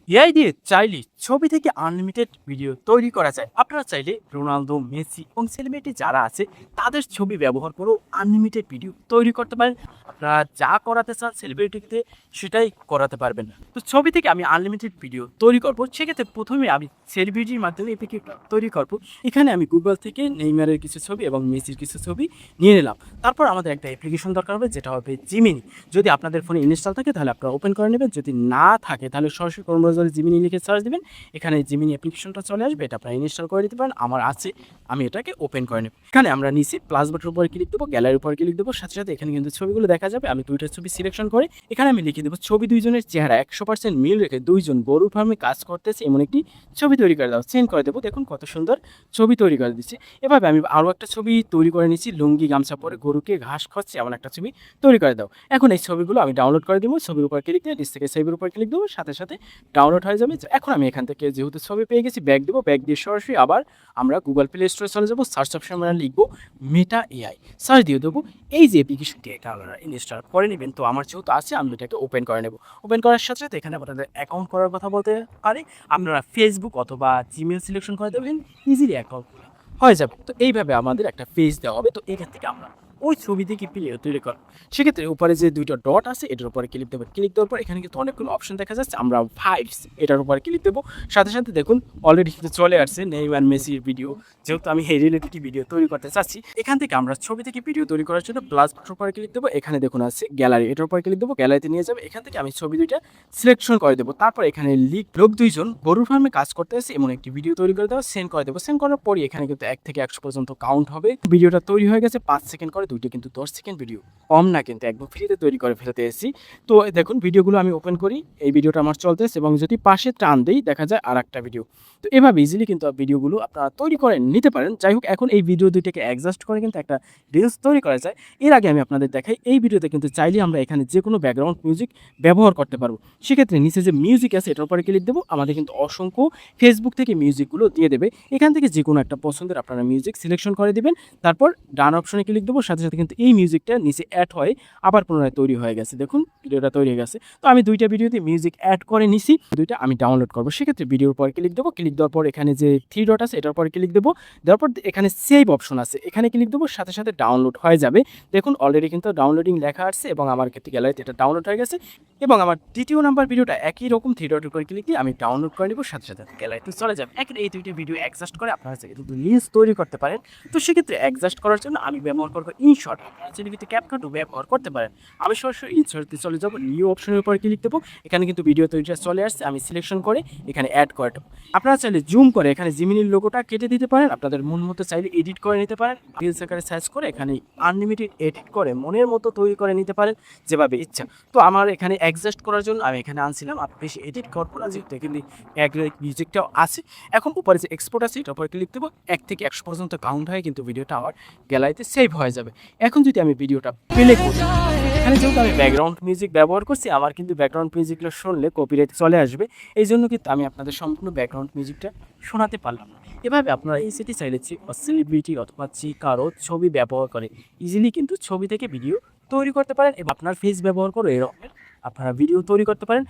AI দিয়ে চাইলে ছবি থেকে আনলিমিটেড ভিডিও তৈরি করা যায়। আপনারা চাইলে রোনালদো, মেসি এবং সেলিব্রিটি যারা আছে তাদের ছবি ব্যবহার করেও আনলিমিটেড ভিডিও তৈরি করতে পারেন। আপনারা যা করাতে চান সেলিব্রিটিতে সেটাই করাতে পারবেন। তো ছবি থেকে আমি আনলিমিটেড ভিডিও তৈরি করব, সেক্ষেত্রে প্রথমে আমি সেলিব্রিটির মাধ্যমে এই ভিডিওটা তৈরি করব। এখানে আমি গুগল থেকে নেইমারের কিছু ছবি এবং মেসির কিছু ছবি নিয়ে নিলাম। তারপর আমাদের একটা অ্যাপ্লিকেশন দরকার হবে, যেটা হবে জিমিনি। যদি আপনাদের ফোনে ইনস্টল থাকে তাহলে আপনারা ওপেন করে নেবেন, যদি না থাকে তাহলে সরাসরি ক্রোম ব্রাউজারে জিমিনি লিখে সার্চ দিবেন। এখানে জিমিনি অ্যাপ্লিকেশনটা চলে আসবে, এটা আপনারা ইনস্টল করে দিতে পারেন। আমার আছে, আমি এটাকে ওপেন করে নেব। এখানে আমরা নিচে প্লাস বাটনের উপরে ক্লিক দেবো, গ্যালারির উপরে ক্লিক দেবো, সাথে সাথে এখানে কিন্তু ছবিগুলো দেখা যাবে। আমি দুইটা ছবি সিলেকশন করে এখানে আমি লিখে দেবো ছবি দুইজনের চেহারা 100% মিল রেখে দুইজন গরু ফার্মে কাজ করতেছে এমন একটি ছবি তৈরি করে দাও, সেন্ড করে দেবো। দেখুন কত সুন্দর ছবি তৈরি করে দিচ্ছি। এভাবে আমি আরও একটা ছবি তৈরি করে নিচ্ছি, লুঙ্গি গামছা পরে গরুকে ঘাস খাচ্ছে এমন একটা ছবি তৈরি করে দাও। এখন এই ছবিগুলো আমি ডাউনলোড করে দেবো, ছবির উপর ক্লিক দিয়ে নিচ থেকে ছবির উপর ক্লিক দেবো, সাথে সাথে ডাউনলোড হয়ে যাবে। এখন আমি এখান থেকে যেহেতু ছবি পেয়ে গেছি ব্যাক দেবো, ব্যাক দিয়ে সরাসরি আবার আমরা গুগল প্লে স্টোরে চলে যাবো। সার্চ অপশন আমরা লিখবো মেটা এআই, সার্চ দিয়ে দেবো। এই যে অ্যাপ্লিকেশনটি এটা আপনারা ইনস্টল করে নেবেন। তো আমার যেহেতু আছে আমি এটাকে ওপেন করে নেব। ওপেন করার সাথে সাথে এখানে আপনাদের অ্যাকাউন্ট করার কথা বলতে পারে, আপনারা ফেসবুক অথবা জিমেল সিলেকশন করে দেবেন, ইজিলি অ্যাকাউন্ট হয়ে যাবে। তো এইভাবে আমাদের একটা পেজ দেওয়া হবে। তো এখান থেকে আমরা ওই ছবি থেকে ভিডিও তৈরি করব। সেক্ষেত্রে উপরে যে দুইটা ডট আছে এটার উপরে ক্লিক দেবো, ক্লিক দেওয়ার পর এখানে কিন্তু অনেকগুলো অপশন দেখা যাচ্ছে। আমরা ফাইলস এটার উপরে ক্লিক দেবো, সাথে সাথে দেখুন অলরেডি কিন্তু চলে আসছে নেইমার মেসির ভিডিও। যেহেতু আমি এই রিলেটেড ভিডিও তৈরি করতে চাচ্ছি, এখান থেকে আমরা ছবি থেকে ভিডিও তৈরি করার জন্য প্লাস বাটনের উপরে ক্লিক দেবো। এখানে দেখুন আছে গ্যালারি, এটার উপরে ক্লিক দেবো, গ্যালারিতে নিয়ে যাবে। এখান থেকে আমি ছবি দুইটা সিলেকশন করে দেবো। তারপর এখানে লোক দুইজন গরুর ফার্মে কাজ করতে আসে এমন একটি ভিডিও তৈরি করে দেবো, সেন্ড করে দেবো। সেন্ড করার পরই এখানে কিন্তু 1 থেকে 100 পর্যন্ত কাউন্ট হবে। ভিডিওটা তৈরি হয়ে গেছে 5 সেকেন্ড করে, দুইটা কিন্তু 10 সেকেন্ড ভিডিও, কম না কিন্তু, একদম ফ্রিতে তৈরি করে ফেলতে এসেছি। তো দেখুন ভিডিওগুলো আমি ওপেন করি, এই ভিডিওটা আমার চলতেছে এবং যদি পাশে টান দেই দেখা যায় আর একটা ভিডিও। তো এভাবে ইজিলি কিন্তু ভিডিওগুলো আপনারা তৈরি করে নিতে পারেন। যাই হোক, এখন এই ভিডিও দুইটাকে অ্যাডজাস্ট করে কিন্তু একটা রিলস তৈরি করা যায়। এর আগে আমি আপনাদের দেখাই, এই ভিডিওতে কিন্তু চাইলে আমরা এখানে যে কোনো ব্যাকগ্রাউন্ড মিউজিক ব্যবহার করতে পারবো। সেক্ষেত্রে নিচে যে মিউজিক আছে এটার উপরে ক্লিক দেবো, আমাদের কিন্তু অসংখ্য ফেসবুক থেকে মিউজিকগুলো দিয়ে দেবে। এখান থেকে যে কোনো একটা পছন্দের আপনারা মিউজিক সিলেকশন করে দিবেন, তারপর ডান অপশনে ক্লিক দেবো, সাথে সাথে কিন্তু এই মিউজিকটা নিচে অ্যাড হয়ে আবার পুনরায় তৈরি হয়ে গেছে। দেখুন ভিডিওটা তৈরি হয়ে গেছে। তো আমি দুইটা ভিডিওতে মিউজিক অ্যাড করে নিছি, দুইটা আমি ডাউনলোড করবো। সেক্ষেত্রে ভিডিওর পর ক্লিক দেবো, ক্লিক দেওয়ার পর এখানে যে 3 ডট আছে এটার পর ক্লিক দেবো, দেওয়ার পর এখানে সেভ অপশন আছে, এখানে ক্লিক দেবো, সাথে সাথে ডাউনলোড হয়ে যাবে। দেখুন অলরেডি কিন্তু ডাউনলোডিং লেখা আসছে এবং আমার ক্ষেত্রে গ্যালারিতে এটা ডাউনলোড হয়ে গেছে। এবং আমার দ্বিতীয় নাম্বার ভিডিওটা একই রকম 3 ডটের উপর ক্লিক দিয়ে আমি ডাউনলোড করে নিব, সাথে সাথে গ্যালারিতে চলে যাবে। এখন এই দুইটা ভিডিও অ্যাডজাস্ট করে আপনারা কিন্তু রিলস তৈরি করতে পারেন। তো সেক্ষেত্রে অ্যাডজাস্ট করার জন্য আমি ব্যবহার করবো ইনশট, আপনারা চাইলে কিন্তু ক্যাপকাটও ব্যবহার করতে পারেন। আমি সরাসরি ইনশটে চলে যাবো, নিউ অপশনের উপর ক্লিক দেবো। এখানে কিন্তু ভিডিও তৈরিটা চলে আসছে, আমি সিলেকশন করে এখানে অ্যাড করে দেবো। আপনারা চাইলে জুম করে এখানে জিমিনির লোগোটা কেটে দিতে পারেন, আপনাদের মন মতো চাইলে এডিট করে নিতে পারেন। রিলস আকারে সার্চ করে এখানে আনলিমিটেড এডিট করে মনের মতো তৈরি করে নিতে পারেন যেভাবে ইচ্ছা। তো আমার এখানে অ্যাডজাস্ট করার জন্য আমি এখানে আনছিলাম, আপনি বেশি এডিট করবো না যেহেতু এখানে মিউজিকটাও আছে। এখন উপরে যে এক্সপোর্ট আছে এটার উপরে ক্লিক দেবো, 1 থেকে 100 পর্যন্ত কাউন্ট হয় কিন্তু ভিডিওটা আমার গ্যালারিতে সেভ হয়ে যাবে। এখন যদি আমি ভিডিওটা প্লে করি, এখানে যেহেতু আমি ব্যাকগ্রাউন্ড মিউজিক ব্যবহার করছি, আমার কিন্তু ব্যাকগ্রাউন্ড মিউজিকগুলো শুনলে কপিরাইট চলে আসবে। এই জন্য কিন্তু আমি আপনাদের সম্পূর্ণ ব্যাকগ্রাউন্ড মিউজিকটা শোনাতে পারলাম না। এভাবে আপনারা এই সেটি চাইলে সেলিব্রিটি অথবা কারো ছবি ব্যবহার করে ইজিলি কিন্তু ছবি থেকে ভিডিও তৈরি করতে পারেন এবং আপনার ফেস ব্যবহার করে এরকম আপনারা ভিডিও তৈরি করতে পারেন।